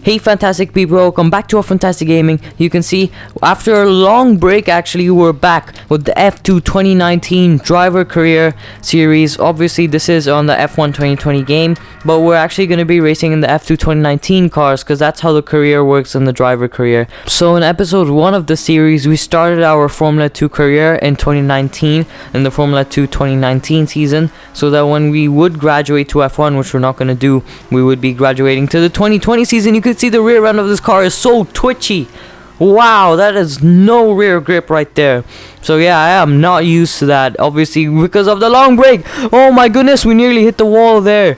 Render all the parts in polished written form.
Hey fantastic people, welcome back to F1ntastic Gaming. You can see after a long break actually we're back with the F2 2019 driver career series. Obviously this is on the F1 2020 game, but we're actually going to be racing in the F2 2019 cars because that's how the career works in the driver career. So in episode 1 of the series we started our Formula 2 career in 2019 in the Formula 2 2019 season, so that when we would graduate to F1, which we're not going to do, we would be graduating to the 2020 season. You can see the rear end of this car is so twitchy. Wow, that is no rear grip right there. So yeah, I am not used to that, obviously because of the long break. Oh my goodness, we nearly hit the wall there.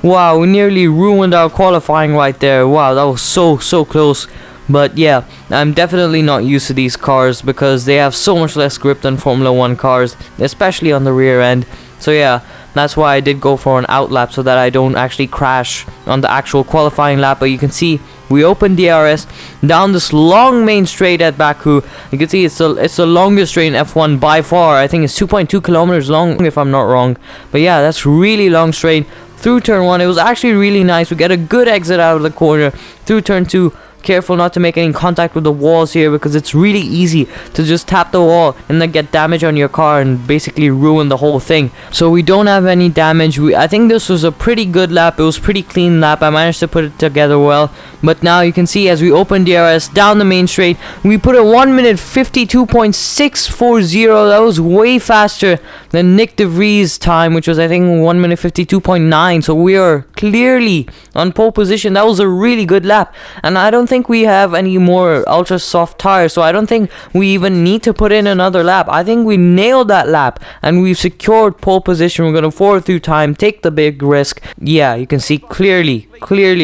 Wow, we nearly ruined our qualifying right there. Wow, that was so close. But yeah, I'm definitely not used to these cars because they have so much less grip than Formula 1 cars, especially on the rear end. So yeah, that's why I did go for an out lap so that I don't actually crash on the actual qualifying lap. But you can see we opened DRS down this long main straight at Baku. You can see it's the longest straight in F1 by far. I think it's 2.2 kilometers long if I'm not wrong. But yeah, that's really long straight through turn 1. It was actually really nice. We get a good exit out of the corner through turn 2. Careful not to make any contact with the walls here because it's really easy to just tap the wall and then get damage on your car and basically ruin the whole thing. So we don't have any damage. I think this was a pretty good lap. It was a pretty clean lap. I managed to put it together well. But now you can see as we open DRS down the main straight, we put a 1 minute 52.640. That was way faster than Nick De Vries' time, which was I think 1 minute 52.9. So we are clearly on pole position. That was a really good lap, and I don't think we have any more ultra soft tires, so I don't think we even need to put in another lap. I think we nailed that lap and we've secured pole position. We're gonna forward through time, take the big risk. Yeah, you can see clearly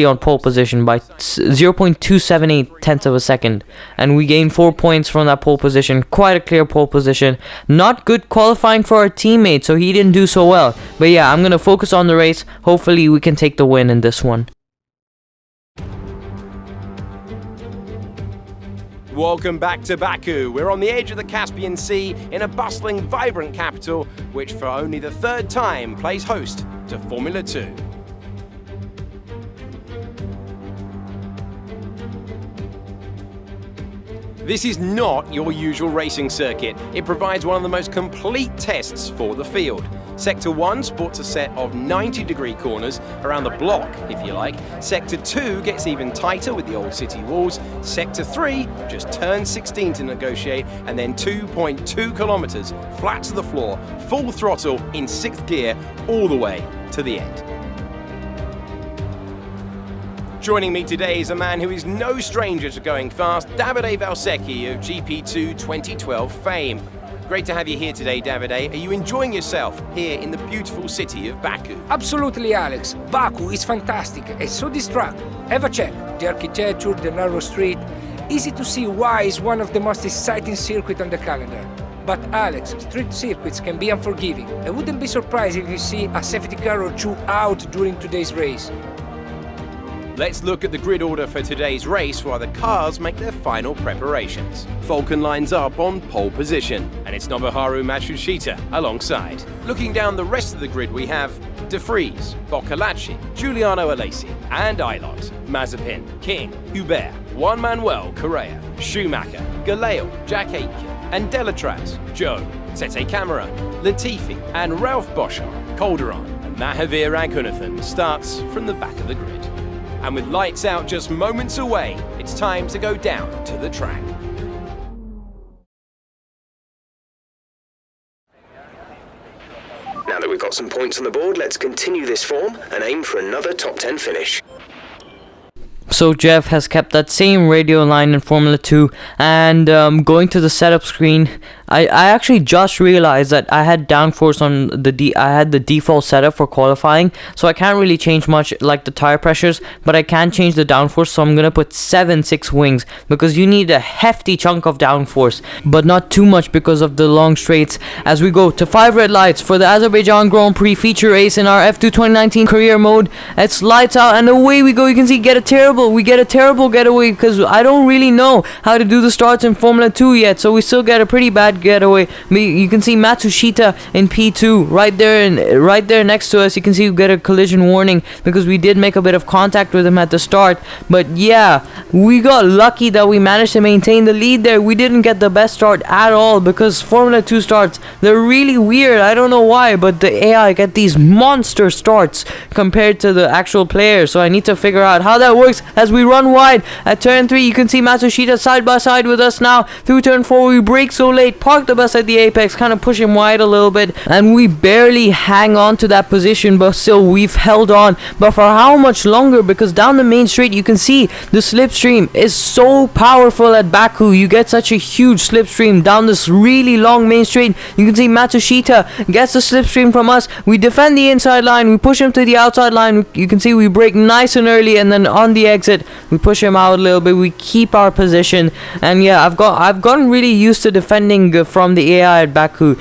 on pole position by 0.278 tenths of a second, and we gained 4 points from that pole position. Quite a clear pole position. Not good qualifying for our teammate, so he didn't do so well. But yeah, I'm gonna focus on the race. Hopefully we can take the win in this one. Welcome back to Baku. We're on the edge of the Caspian Sea in a bustling, vibrant capital, which for only the third time plays host to Formula 2. This is not your usual racing circuit. It provides one of the most complete tests for the field. Sector 1 sports a set of 90-degree corners around the block, if you like. Sector 2 gets even tighter with the old city walls. Sector 3 just turns 16 to negotiate, and then 2.2 kilometers flat to the floor, full throttle in 6th gear, all the way to the end. Joining me today is a man who is no stranger to going fast, Davide Valsecchi of GP2 2012 fame. Great to have you here today, Davide. Are you enjoying yourself here in the beautiful city of Baku? Absolutely, Alex. Baku is fantastic and so distracting. Have a check. The architecture, the narrow street. Easy to see why it's one of the most exciting circuits on the calendar. But Alex, street circuits can be unforgiving. I wouldn't be surprised if you see a safety car or two out during today's race. Let's look at the grid order for today's race while the cars make their final preparations. Falcon lines up on pole position, and it's Nobuharu Matsushita alongside. Looking down the rest of the grid, we have De Vries, Boccalacci, Giuliano Alesi, and Aylot, Mazepin, King, Hubert, Juan Manuel Correa, Schumacher, Galeo, Jack Aitken, and Delatraz, Joe, Tete Cameron, Latifi, and Ralph Boschart. Calderon and Mahavir Raghunathan starts from the back of the grid. And with lights out just moments away, it's time to go down to the track. Now that we've got some points on the board, let's continue this form and aim for another top 10 finish. So Jeff has kept that same radio line in Formula 2, and going to the setup screen, I actually just realized that I had downforce on I had the default setup for qualifying, so I can't really change much like the tire pressures, but I can change the downforce. So I'm gonna put 7/6 wings because you need a hefty chunk of downforce, but not too much because of the long straights. As we go to 5 red lights for the Azerbaijan Grand Prix feature race in our F2 2019 career mode. It's lights out and away we go. You can see we get a terrible getaway because I don't really know how to do the starts in Formula 2 yet, so we still get a pretty bad that getaway. You can see Matsushita in P2 right there next to us. You can see we get a collision warning because we did make a bit of contact with him at the start. But yeah, we got lucky that we managed to maintain the lead there. We didn't get the best start at all because Formula 2 starts, they're really weird. I don't know why, but the AI get these monster starts compared to the actual players. So I need to figure out how that works as we run wide at turn 3. You can see Matsushita side by side with us now. Through turn 4, we brake so late, park the bus at the apex, kind of push him wide a little bit, and we barely hang on to that position, but still we've held on. But for how much longer? Because down the main straight, you can see the slipstream is so powerful at Baku. You get such a huge slipstream down this really long main straight. You can see Matsushita gets the slipstream from us. We defend the inside line, we push him to the outside line. You can see we brake nice and early, and then on the exit we push him out a little bit. We keep our position, and yeah, I've gotten really used to defending from the AI at Baku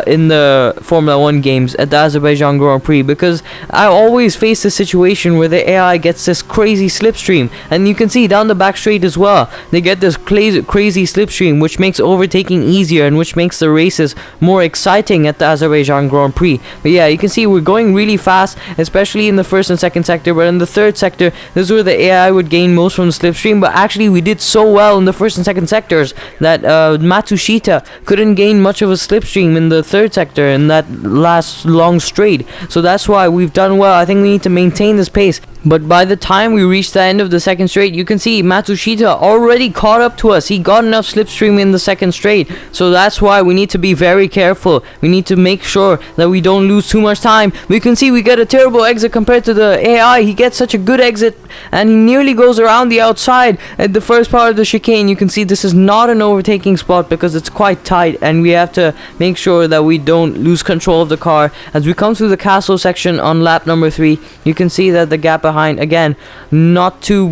in the Formula 1 games at the Azerbaijan Grand Prix, because I always face a situation where the AI gets this crazy slipstream, and you can see down the back straight as well, they get this crazy slipstream, which makes overtaking easier and which makes the races more exciting at the Azerbaijan Grand Prix. But yeah, you can see we're going really fast, especially in the first and second sector, but in the third sector, this is where the AI would gain most from the slipstream. But actually we did so well in the first and second sectors that Matsushita couldn't gain much of a slipstream in the third sector in that last long straight. So that's why we've done well. I think we need to maintain this pace. But by the time we reach the end of the second straight, you can see Matsushita already caught up to us. He got enough slipstream in the second straight. So that's why we need to be very careful. We need to make sure that we don't lose too much time. We can see we get a terrible exit compared to the AI. He gets such a good exit, and he nearly goes around the outside at the first part of the chicane. You can see this is not an overtaking spot because it's quite tight, and we have to make sure that we don't lose control of the car. As we come through the castle section on lap number 3, you can see that the gap behind, again, not too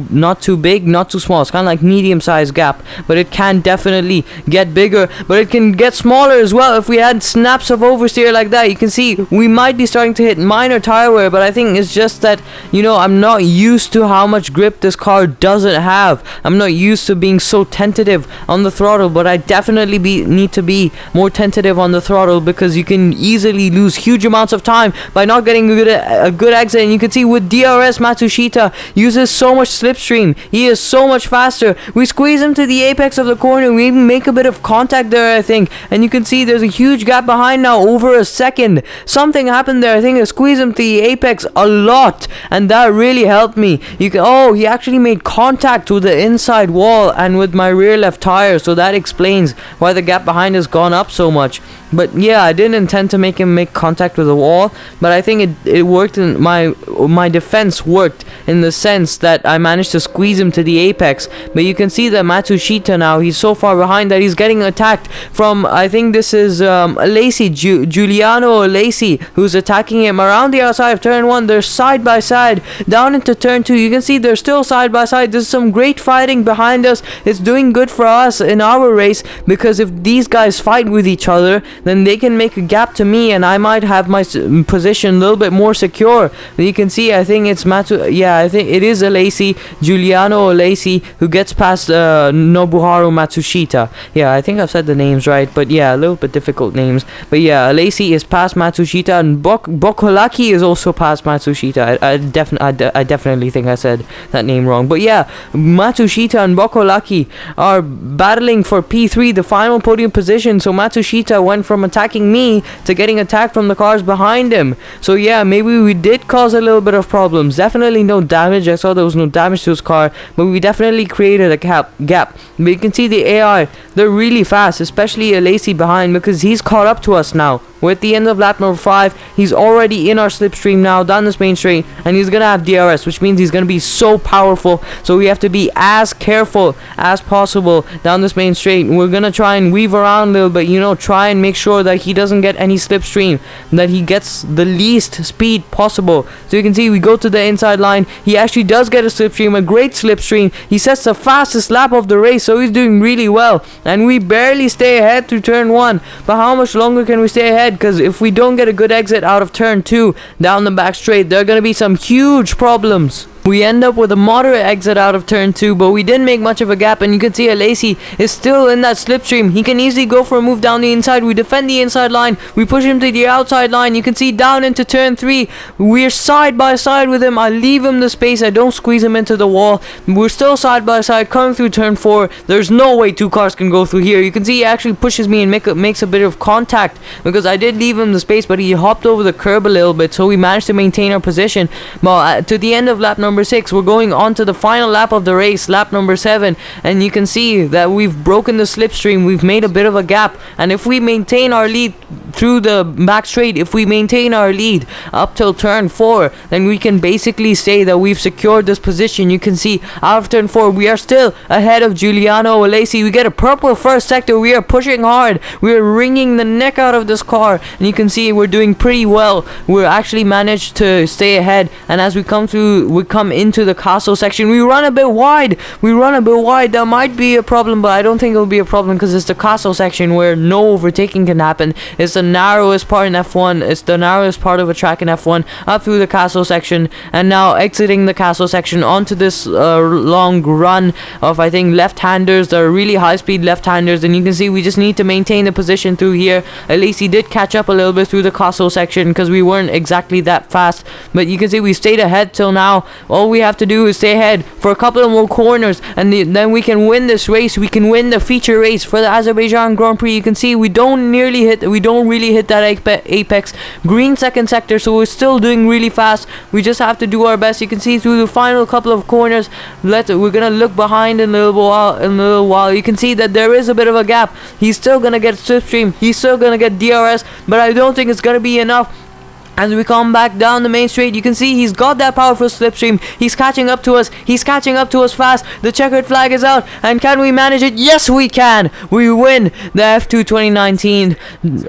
big, not too small. It's kind of like medium-sized gap, but it can definitely get bigger, but it can get smaller as well. If we had snaps of oversteer like that, you can see we might be starting to hit minor tire wear. But I think it's just that, you know, I'm not used to how much grip this car doesn't have. I'm not used to being so tentative on the throttle, but I definitely need to be more tentative on the throttle, because you can easily lose huge amounts of time by not getting a good exit. And you can see with DRS, Matsushita uses so much slipstream. He is so much faster. We squeeze him to the apex of the corner. We even make a bit of contact there, I think. And you can see there's a huge gap behind now, over a second. Something happened there. I think I squeezed him to the apex a lot, and that really helped me. He actually made contact with the inside wall and with my rear left tire, so that explains why the gap behind has gone up so much. But yeah, I didn't intend to make him make contact with the wall, but I think it worked. In my defense worked in the sense that I managed to squeeze him to the apex. But you can see that Matsushita now, he's so far behind that he's getting attacked from, I think this is Lacey, Giuliano Lacey, who's attacking him around the outside of turn 1. They're side by side down into turn 2. You can see they're still side by side. There's some great fighting behind us. It's doing good for us in our race, because if these guys fight with each other, then they can make a gap to me, and I might have my position a little bit more secure. But you can see, I think it's I think it is Giuliano Lacey who gets past Nobuharu Matsushita. Yeah, I think I've said the names right, but yeah, a little bit difficult names. But yeah, Lacey is past Matsushita, and Bokolaki is also past Matsushita. I definitely think I said that name wrong. But yeah, Matsushita and Bokolaki are battling for P3, the final podium position. So Matsushita went from attacking me to getting attacked from the cars behind him. So yeah, maybe we did cause a little bit of problems. Definitely no damage. I saw there was no damage to his car, but we definitely created a gap. But you can see the AI, they're really fast, especially Lacey behind, because he's caught up to us now. We're at the end of lap number 5. He's already in our slipstream now, down this main straight, and he's gonna have DRS, which means he's gonna be so powerful. So we have to be as careful as possible down this main straight. We're gonna try and weave around a little bit, you know, try and make sure that he doesn't get any slipstream, that he gets the least speed possible. So you can see we go to the inside line. He actually does get a slipstream, a great slipstream. He sets the fastest lap of the race, so he's doing really well. And we barely stay ahead through turn 1. But how much longer can we stay ahead? Because if we don't get a good exit out of turn 2 down the back straight, there are going to be some huge problems. We end up with a moderate exit out of turn 2, but we didn't make much of a gap, and you can see Alesi is still in that slipstream. He can easily go for a move down the inside. We defend the inside line. We push him to the outside line. You can see down into turn 3. We're side by side with him. I leave him the space. I don't squeeze him into the wall. We're still side by side coming through turn 4. There's no way two cars can go through here. You can see he actually pushes me and makes a bit of contact because I did leave him the space, but he hopped over the curb a little bit, so we managed to maintain our position. But to the end of lap number 6, we're going on to the final lap of the race, lap number 7, and you can see that we've broken the slipstream. We've made a bit of a gap, and if we maintain our lead through the back straight, if we maintain our lead up till turn 4, then we can basically say that we've secured this position. You can see out of turn 4, we are still ahead of Giuliano Alesi. We get a purple first sector. We are pushing hard. We are wringing the neck out of this car, and you can see we're doing pretty well. We actually managed to stay ahead, and as we come into the castle section, we run a bit wide. That might be a problem, but I don't think it'll be a problem because it's the castle section where no overtaking can happen. It's the narrowest part in F1. It's the narrowest part of a track in F1 up through the castle section, and now exiting the castle section onto this long run of, I think, left-handers. They're really high-speed left-handers, and you can see we just need to maintain the position through here. Alesi did catch up a little bit through the castle section because we weren't exactly that fast, but you can see we stayed ahead till now. All we have to do is stay ahead for a couple of more corners, and then we can win this race. We can win the feature race for the Azerbaijan Grand Prix. You can see we don't really hit that apex green second sector, so we're still doing really fast. We just have to do our best. You can see through the final couple of corners, we're gonna look behind in a little while. You can see that there is a bit of a gap. He's still gonna get slipstream, he's still gonna get DRS, but I don't think it's gonna be enough. As we come back down the main straight, you can see he's got that powerful slipstream. He's catching up to us. He's catching up to us fast. The checkered flag is out. And can we manage it? Yes, we can. We win the F2 2019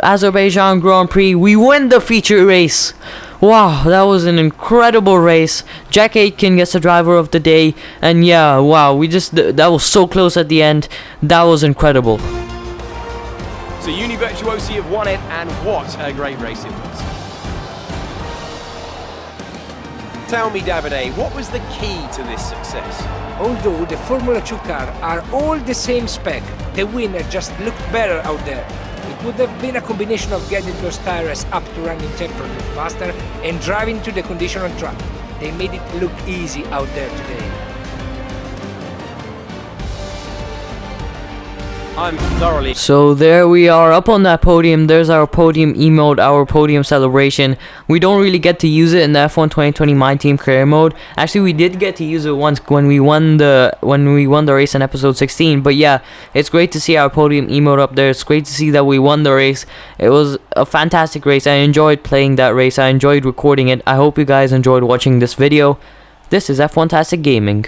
Azerbaijan Grand Prix. We win the feature race. Wow, that was an incredible race. Jack Aitken gets the driver of the day. And yeah, wow, that was so close at the end. That was incredible. So Uni Virtuosi have won it, and what a great race it was. Tell me, Davide, what was the key to this success? Although the Formula 2 cars are all the same spec, the winner just looked better out there. It would have been a combination of getting those tires up to running temperature faster and driving to the condition on track. They made it look easy out there today. I'm thoroughly... So there we are up on that podium. There's our podium emote, our podium celebration. We don't really get to use it in the F1 2020 My Team Career mode. Actually, we did get to use it once when we won the race in episode 16. But yeah, it's great to see our podium emote up there. It's great to see that we won the race. It was a fantastic race. I enjoyed playing that race. I enjoyed recording it. I hope you guys enjoyed watching this video. This is F1ntastic Gaming.